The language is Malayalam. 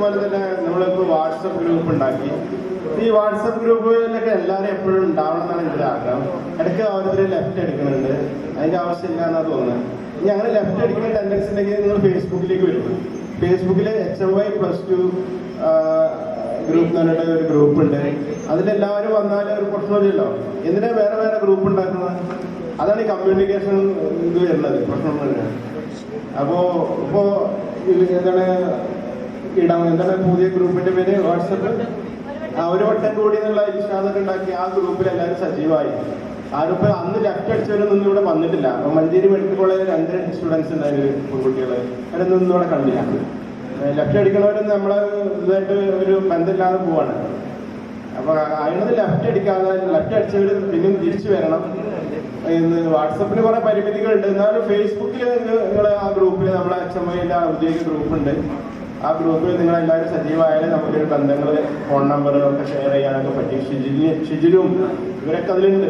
അതുപോലെ തന്നെ നമ്മളിപ്പോൾ വാട്സപ്പ് ഗ്രൂപ്പ് ഉണ്ടാക്കി. ഈ വാട്സപ്പ് ഗ്രൂപ്പുകളിലൊക്കെ എല്ലാവരും എപ്പോഴും ഉണ്ടാവണം എന്നാണ് എൻ്റെ ആഗ്രഹം. ഇടയ്ക്ക് ഓരോരുത്തർ ലെഫ്റ്റ് എടുക്കുന്നുണ്ട്, അതിൻ്റെ ആവശ്യമില്ല എന്നാണ് തോന്നുന്നത്. ഇനി അങ്ങനെ ലെഫ്റ്റ് അടിക്കുന്ന ടെൻഡൻസി ഉണ്ടെങ്കിൽ നിങ്ങൾ ഫേസ്ബുക്കിലേക്ക് വരും. ഫേസ്ബുക്കിൽ HMY+2 ഗ്രൂപ്പ് എന്ന് പറഞ്ഞിട്ട് ഒരു ഗ്രൂപ്പ് ഉണ്ട്. അതിലെല്ലാവരും വന്നാൽ ഒരു പ്രശ്നമില്ലല്ലോ. എന്തിനാ വേറെ വേറെ ഗ്രൂപ്പ് ഉണ്ടാക്കുന്നത്? അതാണ് ഈ കമ്മ്യൂണിക്കേഷൻ ഇത് വരുന്നത്, പ്രശ്നം തന്നെയാണ്. അപ്പോൾ എന്താണ് പുതിയ ഗ്രൂപ്പിന്റെ പേര്? വാട്സപ്പ്. ഒരു വട്ടം കൂടി എന്നുള്ള ഇൻഷാദൊക്കെ ഉണ്ടാക്കി ആ ഗ്രൂപ്പിൽ എല്ലാവരും സജീവമായി. ആരും അന്ന് ലെഫ്റ്റ് അടിച്ചവരൊന്നും ഇവിടെ വന്നിട്ടില്ല. മഞ്ചേരി മെഡിക്കൽ കോളേജിൽ 2 സ്റ്റുഡൻസ് ഉണ്ടായിരുന്നു, പെൺകുട്ടികൾ. അവരൊന്നും ഇവിടെ കണ്ടില്ല. ലെഫ്റ്റ് അടിക്കണവരൊന്നും നമ്മളെ ഇതായിട്ട് ഒരു ബന്ധമില്ലാതെ പോവാണ്. അപ്പൊ അതിനത് ലെഫ്റ്റ് അടിക്കാതെ ലെഫ്റ്റ് അടിച്ചവർ പിന്നെയും തിരിച്ചു വരണം. വാട്സപ്പിന് കുറെ പരിമിതികളുണ്ട്. എന്നാലും ഫേസ്ബുക്കിൽ നിങ്ങൾ ആ ഗ്രൂപ്പിൽ നമ്മളെ HMYന്റെ ഔദ്യോഗിക ഗ്രൂപ്പുണ്ട്. ആ ഗ്രൂപ്പിൽ നിങ്ങൾ എല്ലാവരും സജീവമായാലും നമുക്കൊരു ബന്ധങ്ങൾ, ഫോൺ നമ്പറുകളൊക്കെ ഷെയർ ചെയ്യാനൊക്കെ പറ്റി. ഷിജിലും ഇവരൊക്കെ അതിലുണ്ട്.